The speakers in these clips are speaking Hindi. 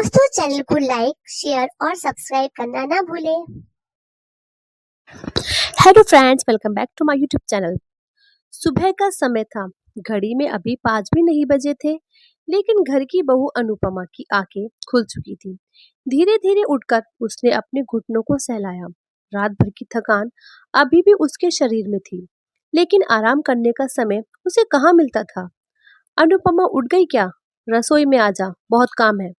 दोस्तों चैनल को लाइक शेयर और सब्सक्राइब करना ना भूलें। Hello friends, welcome back to my YouTube channel. सुबह का समय था। घड़ी में अभी 5 भी नहीं बजे थे, लेकिन घर की बहू अनुपमा की आंखें खुल चुकी थी। धीरे धीरे उठकर उसने अपने घुटनों को सहलाया। रात भर की थकान अभी भी उसके शरीर में थी, लेकिन आराम करने का समय उसे कहाँ मिलता था। अनुपमा उठ गई क्या? रसोई में आ जा, बहुत काम है।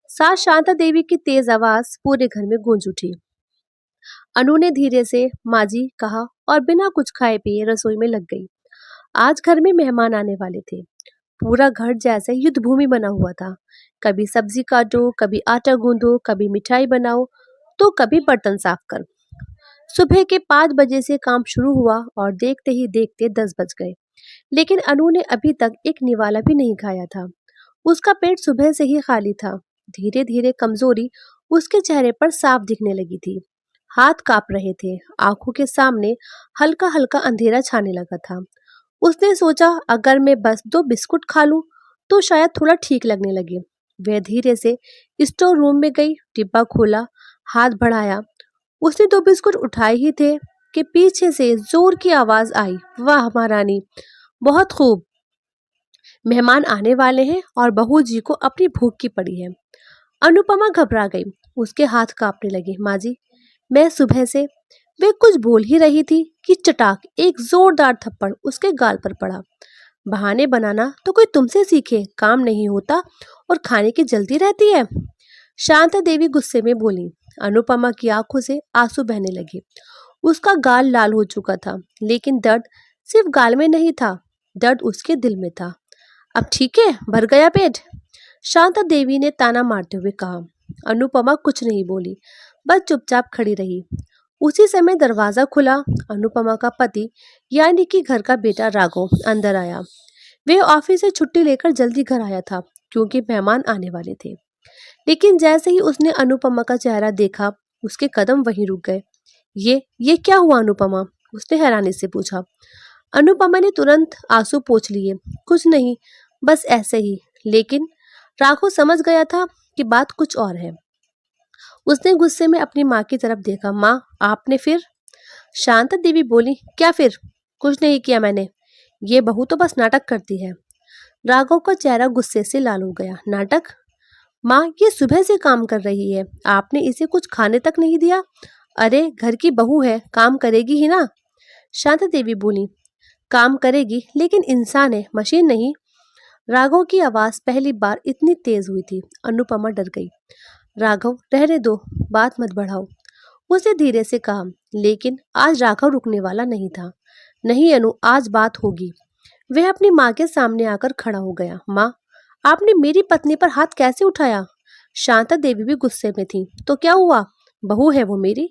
सास शांता देवी की तेज आवाज पूरे घर में गूंज उठी। अनु ने धीरे से माँ जी कहा और बिना कुछ खाए पिए रसोई में लग गई। आज घर में मेहमान आने वाले थे। पूरा घर जैसे युद्ध भूमि बना हुआ था। कभी सब्जी काटो, कभी आटा गूंदो, कभी मिठाई बनाओ, तो कभी बर्तन साफ कर। सुबह के 5 बजे से काम शुरू हुआ और देखते ही देखते 10 बज गए। लेकिन अनु ने अभी तक एक निवाला भी नहीं खाया था। उसका पेट सुबह से ही खाली था। धीरे धीरे कमजोरी उसके चेहरे पर साफ दिखने लगी थी। हाथ कांप रहे थे। आंखों के सामने हल्का हल्का अंधेरा छाने लगा था। उसने सोचा अगर मैं बस 2 बिस्कुट खा लूं तो शायद थोड़ा ठीक लगने लगे। वह धीरे से स्टोर रूम में गई, डिब्बा खोला, हाथ बढ़ाया। उसने 2 बिस्कुट उठाए ही थे कि पीछे से जोर की आवाज आई, वाह महारानी, बहुत खूब। मेहमान आने वाले हैं और बहू जी को अपनी भूख की पड़ी है। अनुपमा घबरा गई। उसके हाथ कांपने लगे। माँ जी, मैं सुबह से। वे कुछ बोल ही रही थी कि चटाक एक जोरदार थप्पड़ उसके गाल पर पड़ा। बहाने बनाना तो कोई तुमसे सीखे, काम नहीं होता और खाने की जल्दी रहती है। शांता देवी गुस्से में बोली। अनुपमा की आंखों से आंसू बहने लगे। उसका गाल लाल हो चुका था, लेकिन दर्द सिर्फ गाल में नहीं था, दर्द उसके दिल में था। अब ठीक है, भर गया पेट? शांता देवी ने ताना मारते हुए कहा। अनुपमा कुछ नहीं बोली, बस चुपचाप खड़ी रही। उसी समय दरवाजा खुला। अनुपमा का पति यानी कि घर का बेटा राघव अंदर आया। वह ऑफिस से छुट्टी लेकर जल्दी घर आया था क्योंकि मेहमान आने वाले थे। लेकिन जैसे ही उसने अनुपमा का चेहरा देखा, उसके कदम वहीं रुक गए। ये क्या हुआ अनुपमा? उसने हैरानी से पूछा। अनुपमा ने तुरंत आंसू पोंछ लिए। कुछ नहीं, बस ऐसे ही। लेकिन राघव समझ गया था कि बात कुछ और है। उसने गुस्से में अपनी माँ की तरफ देखा। माँ, आपने फिर? शांता देवी बोली। क्या फिर? कुछ नहीं किया मैंने। ये बहू तो बस नाटक करती है। राघव का चेहरा गुस्से से लाल हो गया। नाटक? माँ, ये सुबह से काम कर रही है, आपने इसे कुछ खाने तक नहीं दिया। अरे घर की बहू है, काम करेगी ही ना। शांता देवी बोली। काम करेगी, लेकिन इंसान है, मशीन नहीं। राघव की आवाज पहली बार इतनी तेज हुई थी। अनुपमा डर गई। राघव, रहने दो, बात मत बढ़ाओ, उसने धीरे से कहा। लेकिन आज राघव रुकने वाला नहीं था। नहीं अनु, आज बात होगी। वह अपनी माँ के सामने आकर खड़ा हो गया। माँ, आपने मेरी पत्नी पर हाथ कैसे उठाया? शांता देवी भी गुस्से में थी। तो क्या हुआ? बहू है वो मेरी।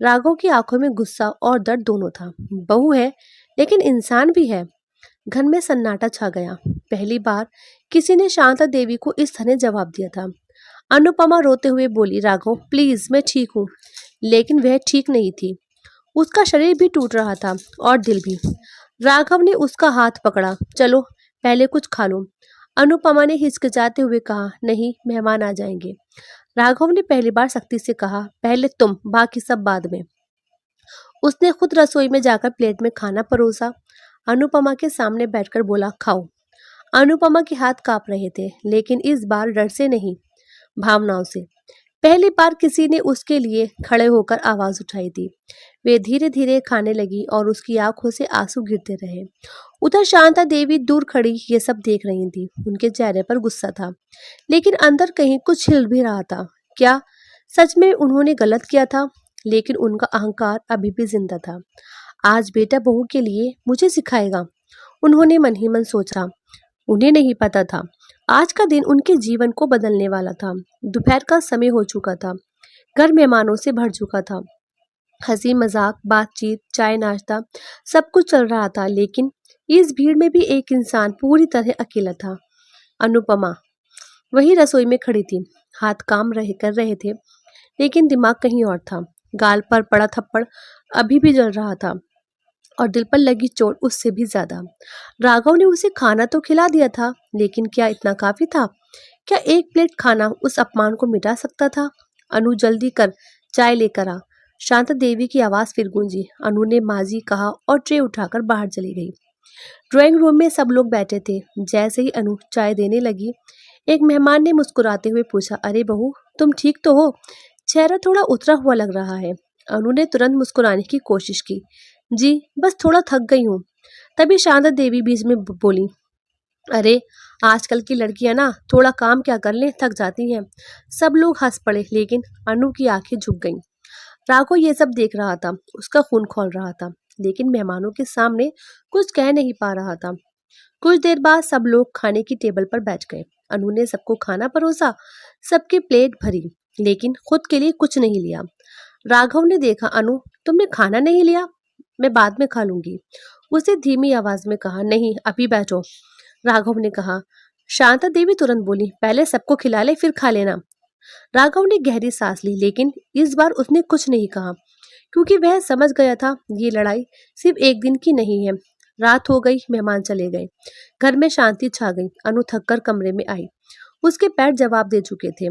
राघव की आंखों में गुस्सा और दर्द दोनों था। बहू है, लेकिन इंसान भी है। घर में सन्नाटा छा गया। पहली बार किसी ने शांता देवी को इस तरह जवाब दिया था। अनुपमा रोते हुए बोली। राघव प्लीज, मैं ठीक हूँ। लेकिन वह ठीक नहीं थी। उसका शरीर भी टूट रहा था और दिल भी। राघव ने उसका हाथ पकड़ा। चलो पहले कुछ खा लो। अनुपमा ने हिचकिचाते हुए कहा। नहीं, मेहमान आ जाएंगे। राघव ने पहली बार सख्ती से कहा। पहले तुम, बाकी सब बाद में। उसने खुद रसोई में जाकर प्लेट में खाना परोसा। अनुपमा के सामने बैठकर बोला, खाओ। अनुपमा के हाथ कांप रहे थे, लेकिन इस बार डर से नहीं, भावनाओं से। पहली बार किसी ने उसके लिए खड़े होकर आवाज उठाई थी। वे धीरे धीरे खाने लगी और उसकी आंखों से आंसू गिरते रहे। उधर शांता देवी दूर खड़ी ये सब देख रही थी। उनके चेहरे पर गुस्सा था, लेकिन अंदर कहीं कुछ हिल भी रहा था। क्या सच में उन्होंने गलत किया था? लेकिन उनका अहंकार अभी भी जिंदा था। आज बेटा बहू के लिए मुझे सिखाएगा, उन्होंने मन ही मन सोचा। उन्हें नहीं पता था आज का दिन उनके जीवन को बदलने वाला था। दोपहर का समय हो चुका था। घर मेहमानों से भर चुका था। हंसी मजाक, बातचीत, चाय नाश्ता, सब कुछ चल रहा था। लेकिन इस भीड़ में भी एक इंसान पूरी तरह अकेला था। अनुपमा वही रसोई में खड़ी थी। हाथ काम कर रहे थे, लेकिन दिमाग कहीं और था। गाल पर पड़ा थप्पड़ अभी भी जल रहा था और दिल पर लगी चोट उससे भी ज्यादा। राघव ने उसे खाना तो खिला दिया था, लेकिन क्या इतना काफी था? क्या एक प्लेट खाना उस अपमान को मिटा सकता था? अनु जल्दी कर, चाय लेकर आ। शांता देवी की आवाज फिर गूंजी। अनु ने माजी कहा और ट्रे उठाकर बाहर चली गई। ड्राइंग रूम में सब लोग बैठे थे। जैसे ही अनु चाय देने लगी, एक मेहमान ने मुस्कुराते हुए पूछा, अरे बहू, तुम ठीक तो हो? चेहरा थोड़ा उतरा हुआ लग रहा है। अनु ने तुरंत मुस्कुराने की कोशिश की। जी, बस थोड़ा थक गई हूँ। तभी शांता देवी बीच में बोली, अरे आजकल की लड़कियां ना थोड़ा काम क्या कर लें, थक जाती हैं। सब लोग हंस पड़े, लेकिन अनु की आंखें झुक गईं। राघव ये सब देख रहा था, उसका खून खौल रहा था, लेकिन मेहमानों के सामने कुछ कह नहीं पा रहा था। कुछ देर बाद सब लोग खाने की टेबल पर बैठ गए। अनु ने सबको खाना परोसा, सबकी प्लेट भरी, लेकिन खुद के लिए कुछ नहीं लिया। राघव ने देखा, अनु तुमने खाना नहीं लिया? मैं बाद में खा लूंगी, उसे धीमी आवाज में कहा। नहीं, अभी बैठो, राघव ने कहा। शांता देवी तुरंत बोली, पहले सबको खिला ले फिर खा लेना। राघव ने गहरी सांस ली, लेकिन इस बार उसने कुछ नहीं कहा, क्योंकि वह समझ गया था ये लड़ाई सिर्फ एक दिन की नहीं है। रात हो गई, मेहमान चले गए, घर में शांति छा गई। अनु थककर कमरे में आई। उसके पैर जवाब दे चुके थे।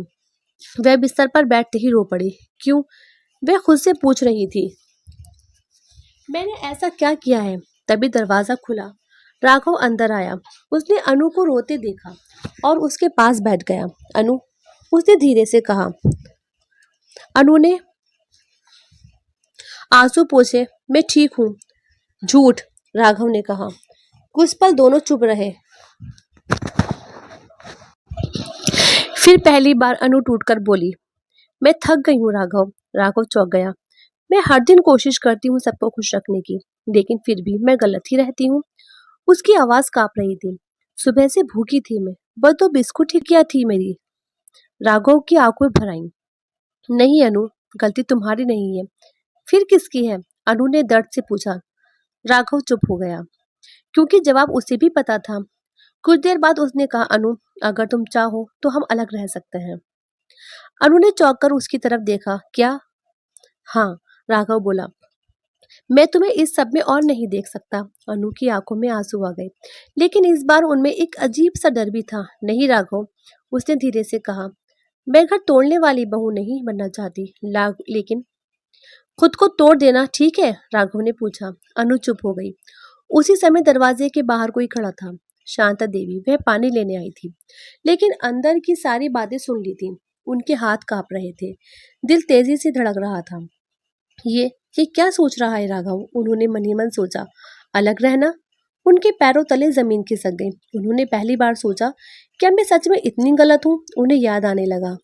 वह बिस्तर पर बैठते ही रो पड़ी। क्यों? वह खुद से पूछ रही थी, मैंने ऐसा क्या किया है? तभी दरवाजा खुला। राघव अंदर आया। उसने अनु को रोते देखा और उसके पास बैठ गया। अनु, उसने धीरे से कहा। अनु ने आंसू पोंछे, मैं ठीक हूँ। झूठ, राघव ने कहा। कुछ पल दोनों चुप रहे। फिर पहली बार अनु टूटकर बोली, मैं थक गई हूँ राघव। राघव चौंक गया। मैं हर दिन कोशिश करती हूँ सबको खुश रखने की, लेकिन फिर भी मैं गलत ही रहती हूँ। उसकी आवाज कांप रही थी। सुबह से भूखी थी मैं, बस 2 बिस्कुट ही क्या थी मेरी। राघव की आंखें भर आईं। नहीं अनु, गलती तुम्हारी नहीं है। फिर किसकी है? अनु ने दर्द से पूछा। राघव चुप हो गया, क्योंकि जवाब उसे भी पता था। कुछ देर बाद उसने कहा, अनु अगर तुम चाहो तो हम अलग रह सकते हैं। अनु ने चौंक कर उसकी तरफ देखा। क्या? हाँ, राघव बोला। मैं तुम्हें इस सब में और नहीं देख सकता। अनु की आंखों में आंसू आ गए, लेकिन इस बार उनमें एक अजीब सा डर भी था। नहीं राघव, उसने धीरे से कहा, मैं घर तोड़ने वाली बहू नहीं बनना चाहती, लेकिन खुद को तोड़ देना ठीक है? राघव ने पूछा। अनु चुप हो गई। उसी समय दरवाजे के बाहर कोई खड़ा था। शांता देवी। वह पानी लेने आई थी, लेकिन अंदर की सारी बातें सुन ली थी। उनके हाथ कांप रहे थे, दिल तेजी से धड़क रहा था। ये क्या सोच रहा है राघव? उन्होंने मन ही मन सोचा। अलग रहना? उनके पैरों तले जमीन खिसक गई। उन्होंने पहली बार सोचा, क्या मैं सच में इतनी गलत हूँ? उन्हें याद आने लगा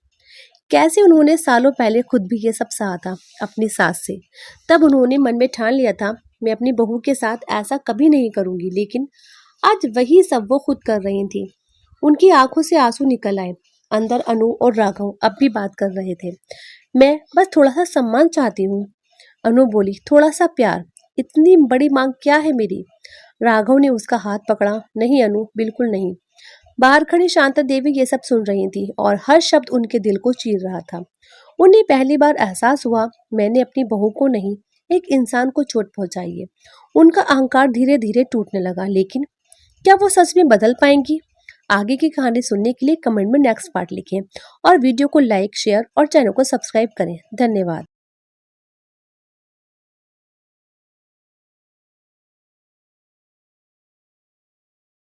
कैसे उन्होंने सालों पहले खुद भी ये सब सहा था अपनी सास से। तब उन्होंने मन में ठान लिया था, मैं अपनी बहू के साथ ऐसा कभी नहीं करूंगी, लेकिन आज वही सब वो खुद कर रही थी। उनकी आंखों से आंसू निकल आए। अंदर अनु और राघव अब भी बात कर रहे थे। मैं बस थोड़ा सा सम्मान चाहती हूँ, अनु बोली। थोड़ा सा प्यार? इतनी बड़ी मांग क्या है मेरी? राघव ने उसका हाथ पकड़ा। नहीं अनु, बिल्कुल नहीं। बाहर खड़ी शांता देवी ये सब सुन रही थी और हर शब्द उनके दिल को चीर रहा था। उन्हें पहली बार एहसास हुआ, मैंने अपनी बहू को नहीं, एक इंसान को चोट पहुंचाई है। उनका अहंकार धीरे धीरे टूटने लगा, लेकिन क्या वो सच में बदल पाएंगी? आगे की कहानी सुनने के लिए कमेंट में नेक्स्ट पार्ट लिखें और वीडियो को लाइक, शेयर और चैनल को सब्सक्राइब करें। धन्यवाद।